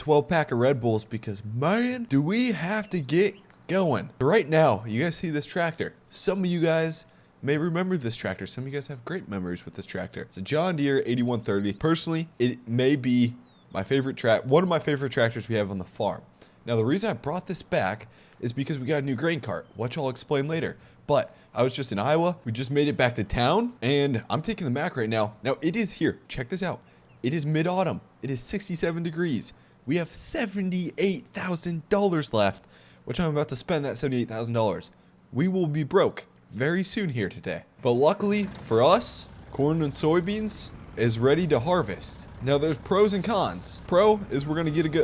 12-pack of Red Bulls because, man, do we have to get going. Right now, you guys see this tractor. Some of you guys may remember this tractor. Some of you guys have great memories with this tractor. It's a John Deere 8130. Personally, it may be my favorite one of my favorite tractors we have on the farm. Now, the reason I brought this back is because we got a new grain cart, which I'll explain later. But I was just in Iowa. We just made it back to town, and I'm taking the Mac right now. Now, it is here. Check this out. It is mid-autumn. It is 67 degrees. We have $78,000 left, which I'm about to spend that $78,000. We will be broke very soon here today. But luckily for us, corn and soybeans is ready to harvest. Now, there's pros and cons. Pro is we're going to get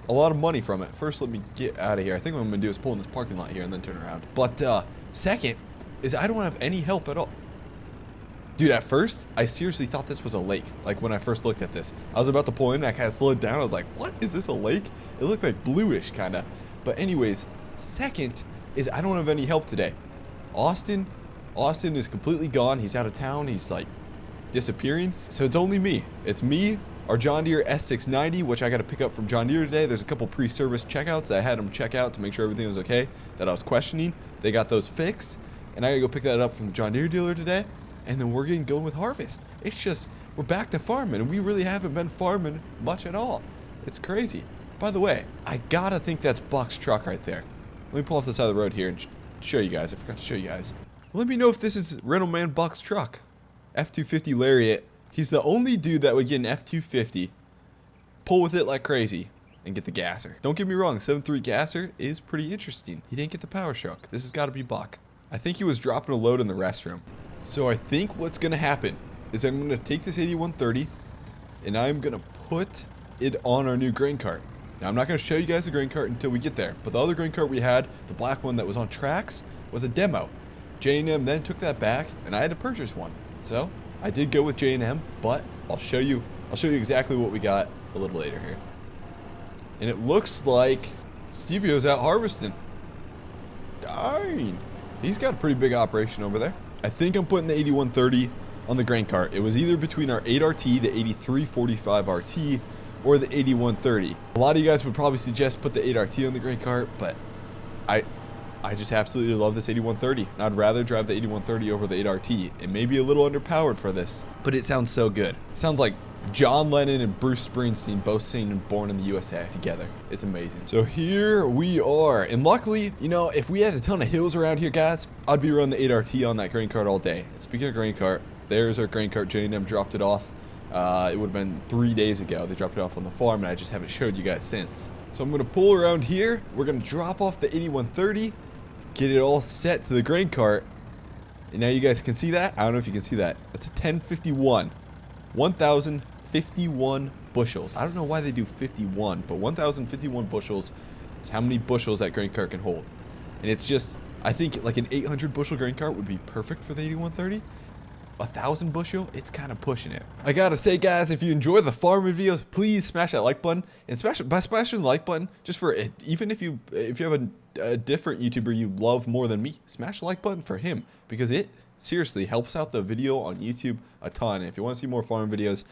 a lot of money from it. First, let me get out of here. I think what I'm going to do is pull in this parking lot here and then turn around. But second is I don't have any help at all. Dude, at first, I seriously thought this was a lake. Like, when I first looked at this. I was about to pull in, I kind of slowed down. I was like, what? Is this a lake? It looked like bluish, kind of. But anyways, second is I don't have any help today. Austin is completely gone. He's out of town. He's, like, disappearing. So it's only me. It's me, our John Deere S690, which I got to pick up from John Deere today. There's a couple pre-service checkouts that I had them check out to make sure everything was okay that I was questioning. They got those fixed. And I got to go pick that up from the John Deere dealer today. And then we're getting going with harvest. It's just, we're back to farming, and we really haven't been farming much at all. It's crazy. By the way, I gotta think that's Buck's truck right there. Let me pull off the side of the road here and show you guys. I forgot to show you guys. Let me know if this is rental man Buck's truck. F-250 Lariat. He's the only dude that would get an F-250, pull with it like crazy, and get the gasser. Don't get me wrong, 7.3 gasser is pretty interesting. He didn't get the power stroke. This has got to be Buck. I think he was dropping a load in the restroom. So I think what's going to happen is I'm going to take this 8130 and I'm going to put it on our new grain cart. Now, I'm not going to show you guys the grain cart until we get there. But the other grain cart we had, the black one that was on tracks, was a demo. J&M then took that back and I had to purchase one. So I did go with J&M, but I'll show you exactly what we got a little later here. And it looks like Stevio's out harvesting. Dang. He's got a pretty big operation over there. I think I'm putting the 8130 on the grain cart. It was either between our 8RT, the 8345 RT, or the 8130. A lot of you guys would probably suggest put the 8RT on the grain cart, but I just absolutely love this 8130. And I'd rather drive the 8130 over the 8RT. It may be a little underpowered for this, but it sounds so good. It sounds like John Lennon and Bruce Springsteen both singing Born in the USA together. It's amazing. So here we are. And luckily, you know, if we had a ton of hills around here, guys, I'd be running the 8RT on that grain cart all day. And speaking of grain cart, there's our grain cart. J&M dropped it off. It would have been 3 days ago. They dropped it off on the farm, and I just haven't showed you guys since. So I'm going to pull around here. We're going to drop off the 8130, get it all set to the grain cart. And now you guys can see that. I don't know if you can see that. That's a 1051. 1,051 bushels. I don't know why they do 51, but 1,051 bushels is how many bushels that grain cart can hold. And it's just, I think like an 800 bushel grain cart would be perfect for the 8130. 1,000 bushel, it's kind of pushing it. I gotta say, guys, if you enjoy the farming videos, please smash that like button. And by smashing the like button, just for it, even if you have a different YouTuber you love more than me, smash the like button for him, because it seriously helps out the video on YouTube a ton. And if you want to see more farm videos,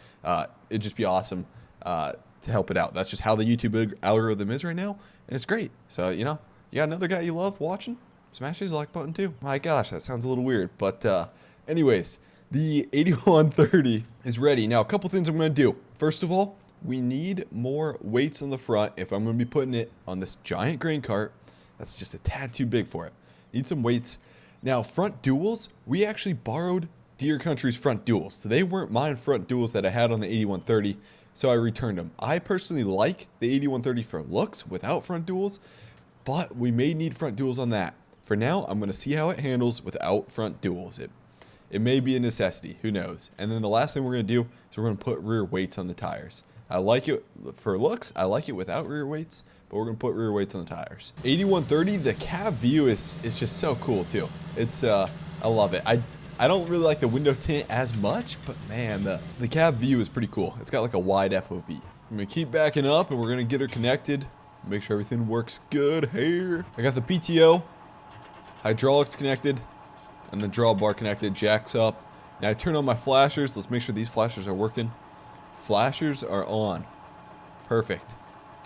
it'd just be awesome to help it out. That's just how the YouTube algorithm is right now, and it's great. So, you know, you got another guy you love watching, smash his like button too. My gosh, that sounds a little weird, but anyways, the 8130 is ready. Now, a couple things I'm going to do. First of all, we need more weights on the front if I'm going to be putting it on this giant grain cart. That's just a tad too big for it. Need some weights. Now, front duals, we actually borrowed Deere Country's front duals. So they weren't my front duals that I had on the 8130, so I returned them. I personally like the 8130 for looks without front duals, but we may need front duals on that. For now, I'm going to see how it handles without front duals. It may be a necessity. Who knows? And then the last thing we're going to do is we're going to put rear weights on the tires. I like it for looks. I like it without rear weights, but we're going to put rear weights on the tires. 8130, the cab view is just so cool too. It's I love it. I don't really like the window tint as much, but man, the cab view is pretty cool. It's got like a wide FOV. I'm going to keep backing up and we're going to get her connected. Make sure everything works good here. I got the PTO, hydraulics connected, and the drawbar connected, jacks up. Now I turn on my flashers. Let's make sure these flashers are working. Flashers are on. Perfect.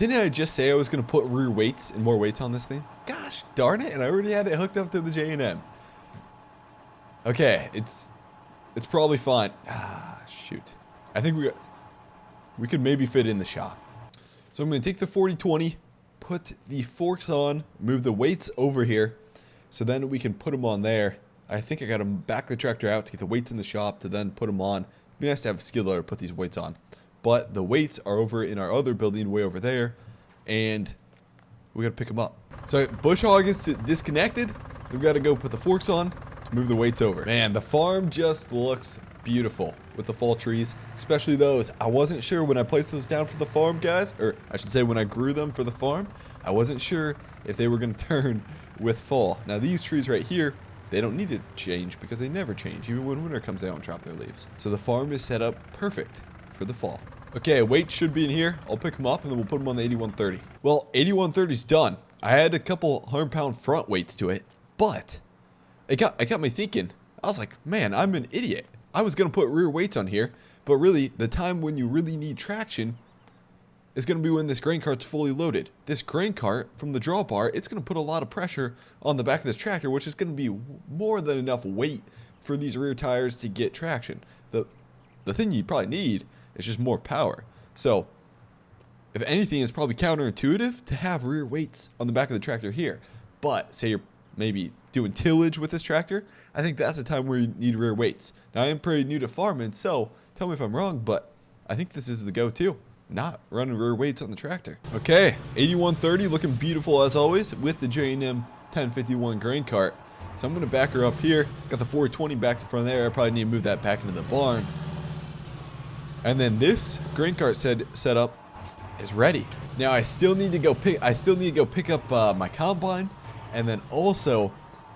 Didn't I just say I was going to put rear weights and more weights on this thing? Gosh darn it, and I already had it hooked up to the J&M. Okay, it's probably fine. Ah, shoot. I think we could maybe fit in the shop. So I'm going to take the 40-20, put the forks on, move the weights over here, so then we can put them on there. I think I got to back the tractor out to get the weights in the shop to then put them on. It'd be nice to have a skid loader to put these weights on. But the weights are over in our other building way over there, and we got to pick them up. So bush hog is disconnected. We've got to go put the forks on to move the weights over. Man, the farm just looks beautiful with the fall trees, especially those. I wasn't sure when I placed those down for the farm, guys, or I should say when I grew them for the farm, I wasn't sure if they were going to turn with fall. Now these trees right here, they don't need to change because they never change, even when winter comes out and drop their leaves. So the farm is set up perfect for the fall. Okay, weights should be in here. I'll pick them up and then we'll put them on the 8130. Well, 8130's done. I had a couple 100-pound front weights to it, but it got me thinking. I was like, man, I'm an idiot. I was going to put rear weights on here, but really, the time when you really need traction is going to be when this grain cart's fully loaded. This grain cart, from the drawbar, it's going to put a lot of pressure on the back of this tractor, which is going to be more than enough weight for these rear tires to get traction. The thing you probably need is just more power. So, if anything, it's probably counterintuitive to have rear weights on the back of the tractor here. But, say you're maybe doing tillage with this tractor, I think that's the time where you need rear weights. Now, I am pretty new to farming, so tell me if I'm wrong, but I think this is the go-to. Not running rear weights on the tractor. Okay, 8130 looking beautiful as always with the J&M 1051 grain cart. So I'm going to back her up here. Got the 420 back to front there. I probably need to move that back into the barn. And then this grain cart set up is ready. Now I still need to go pick up my combine, and then also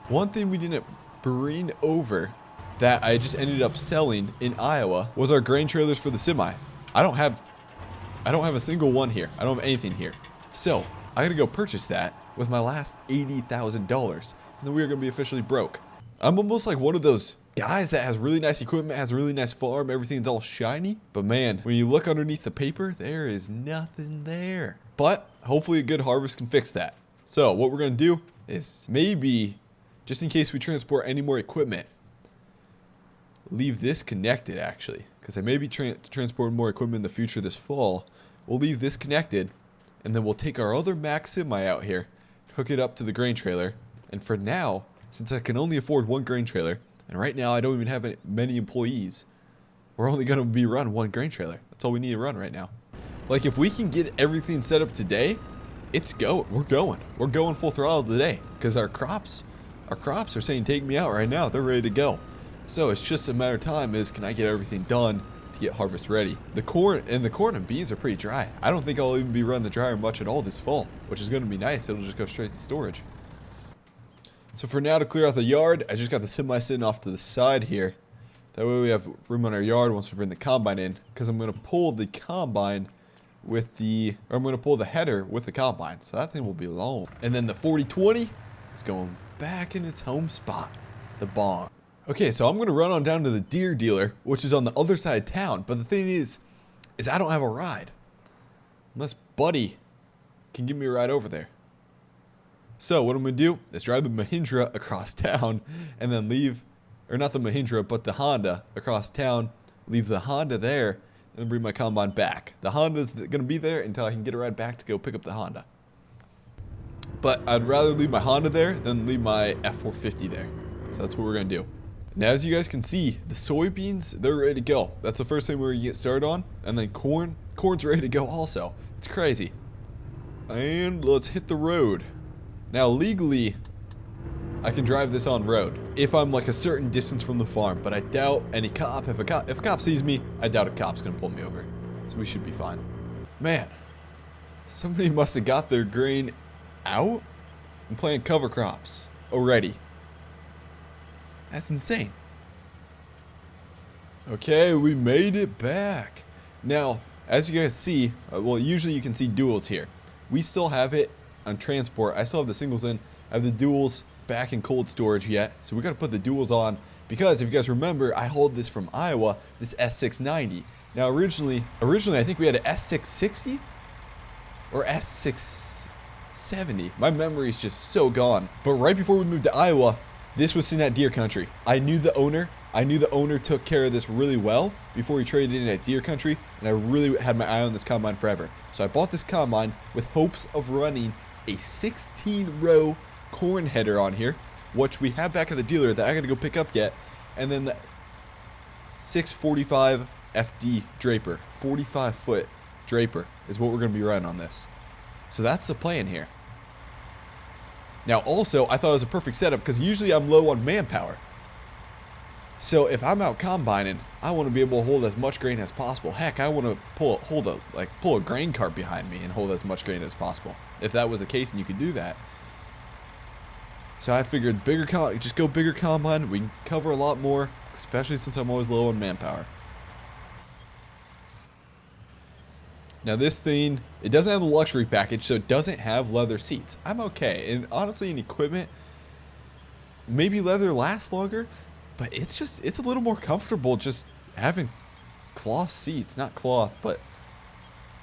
one thing we didn't bring over that I just ended up selling in Iowa was our grain trailers for the semi. I don't have a single one here. I don't have anything here. So I gotta go purchase that with my last $80,000, and then we're gonna be officially broke. I'm almost like one of those guys that has really nice equipment, has a really nice farm, everything's all shiny. But man, when you look underneath the paper, there is nothing there. But hopefully a good harvest can fix that. So what we're gonna do is maybe, just in case we transport any more equipment, leave this connected actually, because I may be transporting more equipment in the future this fall. We'll leave this connected, and then we'll take our other Max semi out here, hook it up to the grain trailer, and for now, since I can only afford one grain trailer, and right now I don't even have many employees, we're only going to be run one grain trailer. That's all we need to run right now. Like if we can get everything set up today, we're going full throttle today, because our crops are saying take me out right now. They're ready to go. So it's just a matter of time is, can I get everything done to get harvest ready? The corn and beans are pretty dry. I don't think I'll even be running the dryer much at all this fall, which is going to be nice. It'll just go straight to storage. So for now, to clear out the yard, I just got the semi sitting off to the side here. That way we have room on our yard once we bring the combine in, because I'm going to pull the combine with I'm going to pull the header with the combine. So that thing will be long. And then the 4020 is going back in its home spot, the barn. Okay, so I'm going to run on down to the deer dealer, which is on the other side of town. But the thing is I don't have a ride. Unless Buddy can give me a ride over there. So what I'm going to do is drive the Mahindra across town and then leave, or not the Mahindra, but the Honda across town, leave the Honda there, and then bring my combine back. The Honda's going to be there until I can get a ride back to go pick up the Honda. But I'd rather leave my Honda there than leave my F450 there. So that's what we're going to do. Now, as you guys can see, the soybeans, they're ready to go. That's the first thing we're going to get started on. And then corn's ready to go also. It's crazy. And let's hit the road. Now, legally, I can drive this on road if I'm like a certain distance from the farm. But I doubt any cop, if a cop sees me, I doubt a cop's going to pull me over. So we should be fine. Man, somebody must have got their grain out and planting cover crops already. That's insane. Okay, we made it back. Now, as you guys see, well, usually you can see duals here. We still have it on transport. I still have the singles in. I have the duals back in cold storage yet. So we got to put the duals on because if you guys remember, I hauled this from Iowa, this S690. Now, originally I think we had an S660. or S670. My memory is just so gone. But right before we moved to Iowa, this was sitting at Deer Country. I knew the owner. I knew the owner took care of this really well before he traded in at Deer Country, and I really had my eye on this combine forever. So I bought this combine with hopes of running a 16-row corn header on here, which we have back at the dealer that I got to go pick up yet, and then the 645 FD draper, 45-foot draper is what we're going to be running on this. So that's the plan here. Now also, I thought it was a perfect setup because usually I'm low on manpower. So if I'm out combining, I want to be able to hold as much grain as possible. Heck, I want to pull a grain cart behind me and hold as much grain as possible. If that was the case and you could do that. So I figured just go bigger combine. We can cover a lot more, especially since I'm always low on manpower. Now this thing, it doesn't have the luxury package, so it doesn't have leather seats. I'm okay. And honestly, in equipment, maybe leather lasts longer, but it's a little more comfortable just having cloth seats. Not cloth, but,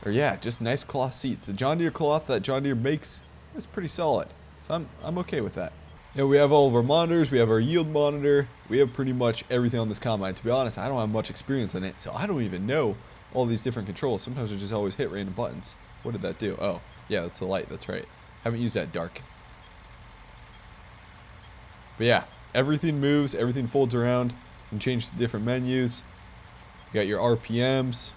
or yeah, just nice cloth seats. The John Deere cloth that John Deere makes is pretty solid. So I'm okay with that. You know, we have all of our monitors. We have our yield monitor. We have pretty much everything on this combine. To be honest, I don't have much experience in it, so I don't even know all these different controls. Sometimes I just always hit random buttons. What did that do? Oh, yeah, that's the light. That's right. Haven't used that dark. But yeah, everything moves. Everything folds around. You can change the different menus. You got your RPMs.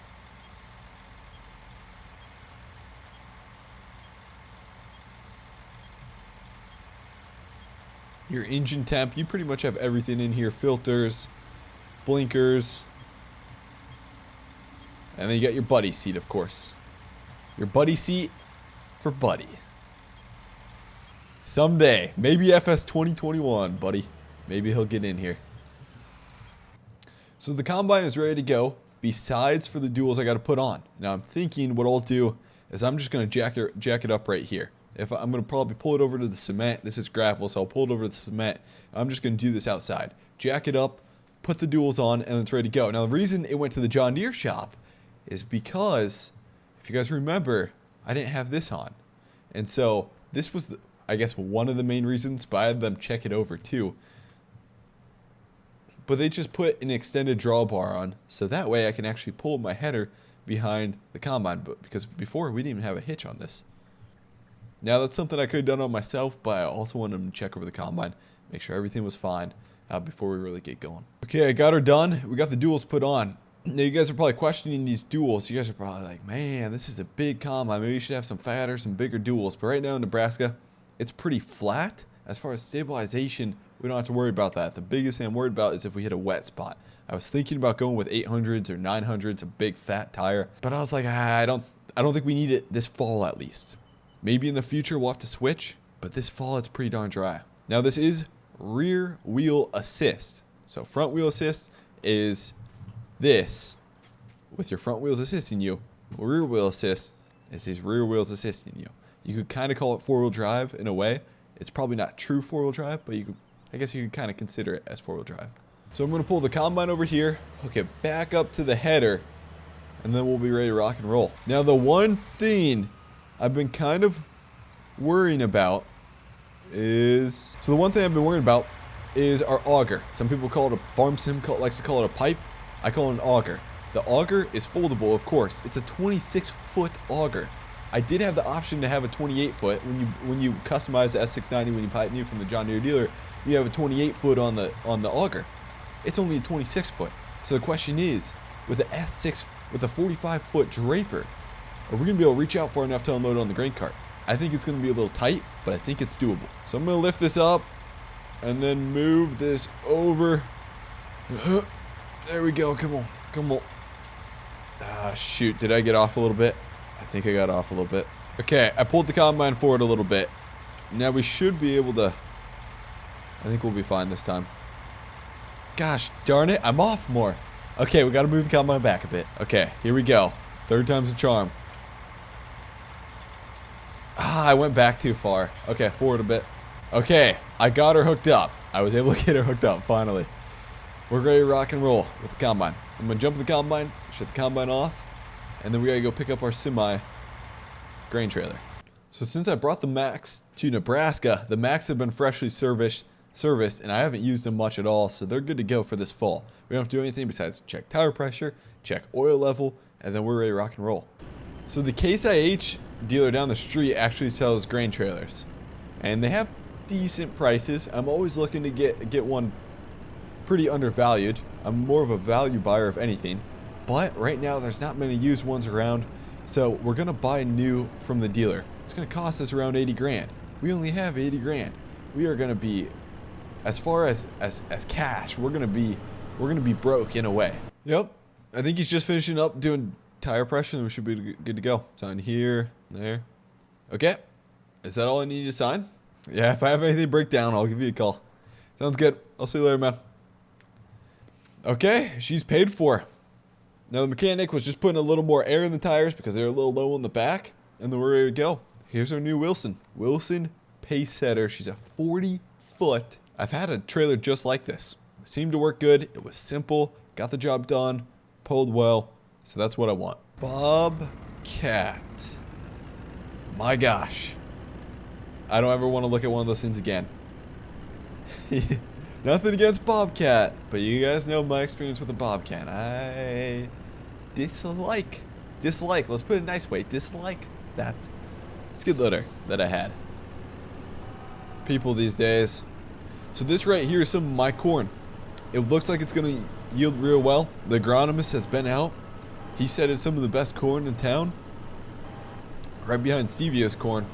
Your engine temp. You pretty much have everything in here. Filters, blinkers. And then you got your buddy seat, of course. Your buddy seat for Buddy. Someday. Maybe FS 2021, buddy. Maybe he'll get in here. So the combine is ready to go. Besides for the duals I got to put on. Now I'm thinking what I'll do is I'm just going to jack it up right here. I'm going to probably pull it over to the cement. This is gravel, so I'll pull it over to the cement. I'm just going to do this outside. Jack it up, put the duals on, and it's ready to go. Now the reason it went to the John Deere shop is because, if you guys remember, I didn't have this on. And so this was, I guess, one of the main reasons, but I had them check it over too. But they just put an extended drawbar on, so that way I can actually pull my header behind the combine. But because before, we didn't even have a hitch on this. Now that's something I could have done on myself, but I also wanted them to check over the combine, make sure everything was fine before we really get going. Okay, I got her done. We got the duals put on. Now, you guys are probably questioning these duals. You guys are probably like, man, this is a big combine. Maybe you should have some fatter, some bigger duals. But right now in Nebraska, it's pretty flat. As far as stabilization, we don't have to worry about that. The biggest thing I'm worried about is if we hit a wet spot. I was thinking about going with 800s or 900s, a big fat tire. But I was like, I don't think we need it this fall at least. Maybe in the future we'll have to switch. But this fall, it's pretty darn dry. Now, this is rear wheel assist. So front wheel assist is this, with your front wheels assisting you. Rear wheel assist is these rear wheels assisting you. You could kind of call it four-wheel drive in a way. It's probably not true four-wheel drive, but I guess you could kind of consider it as four-wheel drive. So I'm going to pull the combine over here, hook it back up to the header, and then we'll be ready to rock and roll. Now the one thing I've been kind of worrying about is, our auger. Some people call it a farm sim, likes to call it a pipe. I call it an auger. The auger is foldable, of course. It's a 26-foot auger. I did have the option to have a 28-foot. When you customize the S690, when you buy it new from the John Deere dealer, you have a 28-foot on the auger. It's only a 26-foot. So the question is, with the S6, with a 45-foot draper, are we going to be able to reach out far enough to unload on the grain cart? I think it's going to be a little tight, but I think it's doable. So I'm going to lift this up and then move this over. There we go. Come on. Come on. Ah, shoot. Did I get off a little bit? I think I got off a little bit. Okay, I pulled the combine forward a little bit. Now we should be able to... I think we'll be fine this time. Gosh darn it. I'm off more. Okay, we got to move the combine back a bit. Okay, here we go. Third time's a charm. Ah, I went back too far. Okay, forward a bit. Okay, I got her hooked up. I was able to get her hooked up, finally. We're ready to rock and roll with the combine. I'm going to jump in the combine, shut the combine off, and then we got to go pick up our semi grain trailer. So since I brought the Max to Nebraska, the Max have been freshly serviced, and I haven't used them much at all, so they're good to go for this fall. We don't have to do anything besides check tire pressure, check oil level, and then we're ready to rock and roll. So the Case IH dealer down the street actually sells grain trailers, and they have decent prices. I'm always looking to get one pretty undervalued. I'm more of a value buyer of anything, but right now there's not many used ones around, so we're gonna buy new from the dealer. It's gonna cost us around 80 grand. We only have 80 grand. We are gonna be, as far as cash, we're gonna be broke in a way. Yep, I think he's just finishing up doing tire pressure and we should be good to go. Sign here, there. Okay, is that all I need to sign? Yeah, if I have anything break down, I'll give you a call. Sounds good. I'll see you later, man. Okay, she's paid for. Now the mechanic was just putting a little more air in the tires because they're a little low in the back, and then we're ready to go. Here's our new Wilson pace setter. She's a 40-foot. I've had a trailer just like this. It seemed to work good. It was simple, got the job done, pulled well. So that's what I want. Bobcat. My gosh. I don't ever want to look at one of those things again. Nothing against Bobcat, but you guys know my experience with the Bobcat. I dislike, let's put it a nice way, dislike that skid loader that I had. People these days. So this right here is some of my corn. It looks like it's going to yield real well. The agronomist has been out. He said it's some of the best corn in town. Right behind Stevio's corn.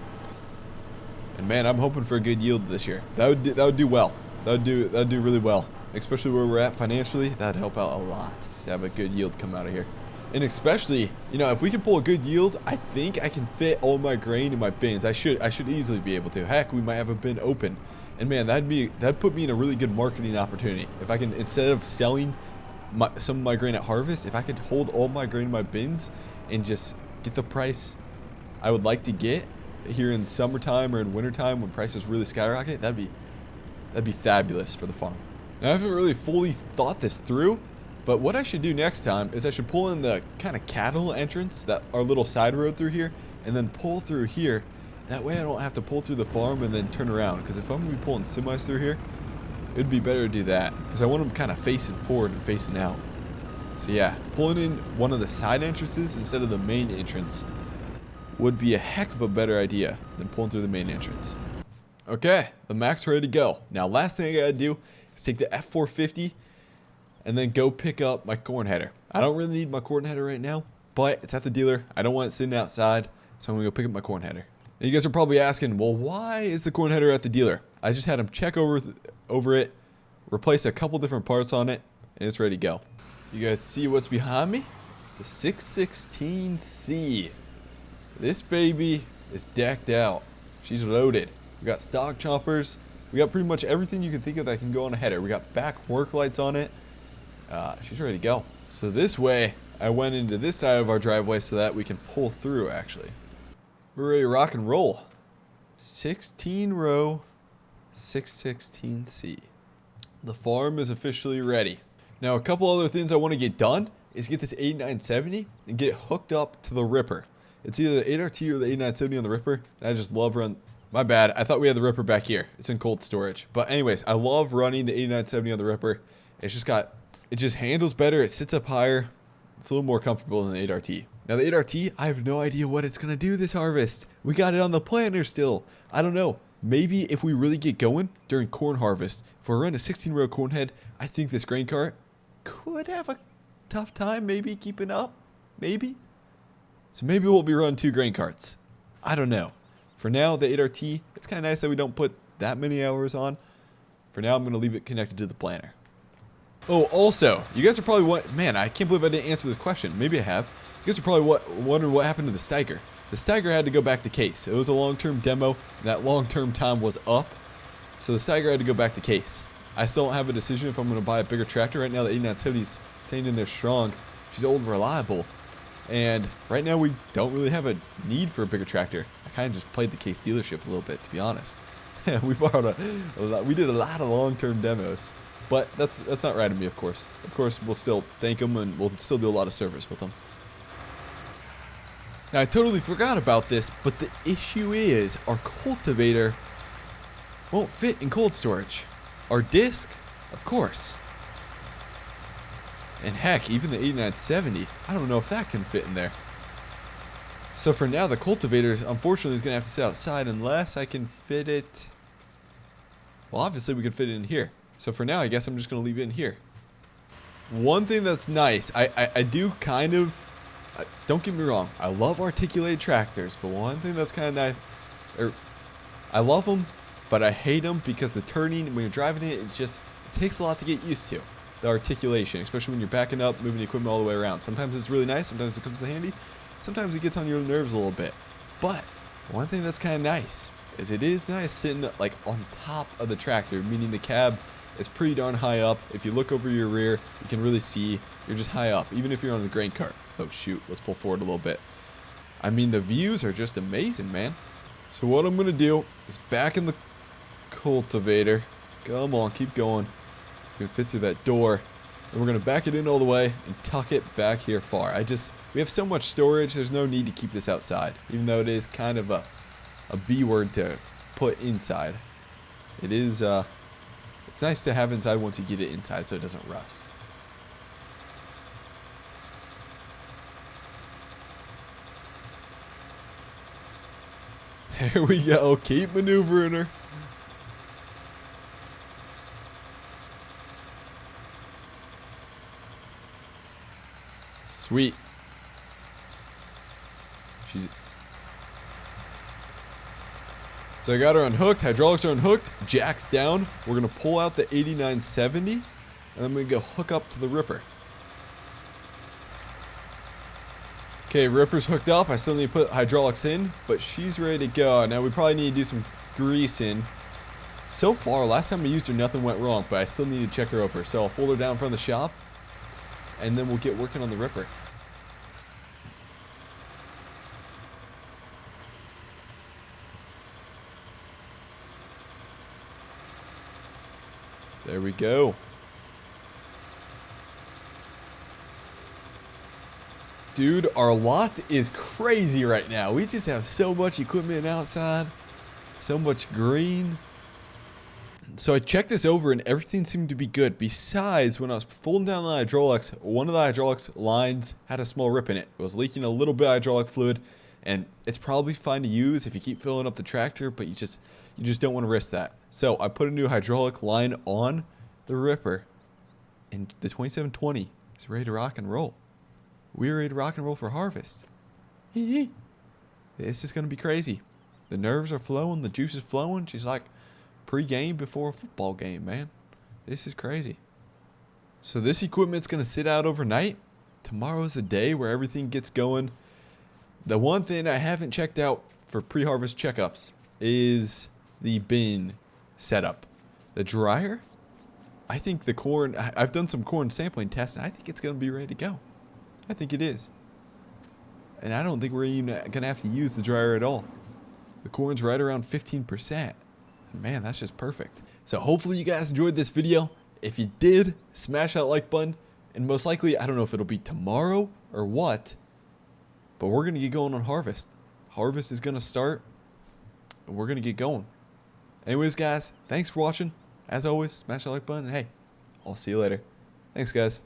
And man, I'm hoping for a good yield this year. That would do well. That'd do really well. Especially where we're at financially, that'd help out a lot to have a good yield come out of here. And especially, you know, if we can pull a good yield, I think I can fit all my grain in my bins. I should easily be able to. Heck, we might have a bin open. And man, that'd put me in a really good marketing opportunity. If I can, instead of selling some of my grain at harvest, if I could hold all my grain in my bins and just get the price I would like to get here in summertime or in wintertime when prices really skyrocket, that'd be fabulous for the farm. Now, I haven't really fully thought this through, but what I should do next time is I should pull in the kind of cattle entrance, that our little side road through here, and then pull through here. That way I don't have to pull through the farm and then turn around, because if I'm going to be pulling semis through here, it'd be better to do that, because I want them kind of facing forward and facing out. So yeah, pulling in one of the side entrances instead of the main entrance would be a heck of a better idea than pulling through the main entrance. Okay, the Mac's ready to go. Now, last thing I gotta do is take the F450 and then go pick up my corn header. I don't really need my corn header right now, but it's at the dealer. I don't want it sitting outside, so I'm gonna go pick up my corn header. And you guys are probably asking, well, why is the corn header at the dealer? I just had him check over it, replace a couple different parts on it, and it's ready to go. You guys see what's behind me? The 616C. This baby is decked out. She's loaded. We got stock choppers. We got pretty much everything you can think of that can go on a header. We got back work lights on it. She's ready to go. So this way, I went into this side of our driveway so that we can pull through, actually. We're ready to rock and roll. 16 row 616C. The farm is officially ready. Now, a couple other things I want to get done is get this 8970 and get it hooked up to the Ripper. It's either the 8RT or the 8970 on the Ripper. And I just love running. My bad. I thought we had the Ripper back here. It's in cold storage. But anyways, I love running the 8970 on the Ripper. It just handles better. It sits up higher. It's a little more comfortable than the 8RT. Now the 8RT, I have no idea what it's going to do this harvest. We got it on the planter still. I don't know. Maybe if we really get going during corn harvest, if we're running a 16-row corn head, I think this grain cart could have a tough time maybe keeping up. Maybe. So maybe we'll be running 2 grain carts. I don't know. For now, the 8RT, it's kind of nice that we don't put that many hours on. For now, I'm going to leave it connected to the planter. Oh, also, you guys are probably man, I can't believe I didn't answer this question. Maybe I have. You guys are probably wondering what happened to the Steiger. The Steiger had to go back to case. It was a long-term demo, and that long-term time was up. So the Steiger had to go back to case. I still don't have a decision if I'm going to buy a bigger tractor. Right now, the 8970's staying in there strong. She's old and reliable. And right now, we don't really have a need for a bigger tractor. I kind of just played the case dealership a little bit, to be honest. We borrowed we did a lot of long-term demos. But that's not right of me, of course. Of course, we'll still thank them, and we'll still do a lot of service with them. Now, I totally forgot about this, but the issue is our cultivator won't fit in cold storage. Our disc, of course. And heck, even the 8970, I don't know if that can fit in there. So for now, the cultivator, unfortunately, is going to have to sit outside unless I can fit it. Well, obviously, we can fit it in here. So for now, I guess I'm just going to leave it in here. One thing that's nice, I do kind of, don't get me wrong, I love articulated tractors, but one thing that's kind of nice, I love them, but I hate them because the turning, when you're driving it, it takes a lot to get used to. The articulation, especially when you're backing up, moving the equipment all the way around. Sometimes it's really nice, sometimes it comes in handy, sometimes it gets on your nerves a little bit. But one thing that's kind of nice is it is nice sitting like on top of the tractor, meaning the cab is pretty darn high up. If you look over your rear, you can really see you're just high up, even if you're on the grain cart. Oh shoot, let's pull forward a little bit. I mean, the views are just amazing, man. So what I'm gonna do is back in the cultivator. Come on, keep going. We can fit through that door. And we're gonna back it in all the way and tuck it back here far. We have so much storage, there's no need to keep this outside, even though it is kind of a B word to put inside. It is it's nice to have inside once you get it inside so it doesn't rust. There we go. Keep maneuvering her. Sweet. So I got her unhooked. Hydraulics are unhooked. Jack's down. We're going to pull out the 8970. And then we go hook up to the Ripper. Okay, Ripper's hooked up. I still need to put hydraulics in, but she's ready to go. Now we probably need to do some grease in. So far, last time I used her, nothing went wrong, but I still need to check her over. So I'll fold her down in front of the shop, and then we'll get working on the Ripper. There we go. Dude, our lot is crazy right now. We just have so much equipment outside. So much green. So I checked this over and everything seemed to be good. Besides, when I was folding down the hydraulics, one of the hydraulics lines had a small rip in it. It was leaking a little bit of hydraulic fluid. And it's probably fine to use if you keep filling up the tractor, but you just don't want to risk that. So I put a new hydraulic line on the Ripper. And the 2720 is ready to rock and roll. We're ready to rock and roll for harvest. This is going to be crazy. The nerves are flowing. The juice is flowing. She's like pre-game before a football game, man. This is crazy. So this equipment's going to sit out overnight. Tomorrow is the day where everything gets going. The one thing I haven't checked out for pre-harvest checkups is the bin setup. The dryer, I think the corn, I've done some corn sampling tests, and I think it's going to be ready to go. I think it is. And I don't think we're even going to have to use the dryer at all. The corn's right around 15%. And man, that's just perfect. So hopefully you guys enjoyed this video. If you did, smash that like button. And most likely, I don't know if it'll be tomorrow or what, but we're going to get going on harvest. Harvest is going to start, and we're going to get going. Anyways, guys, thanks for watching. As always, smash that like button. And hey, I'll see you later. Thanks, guys.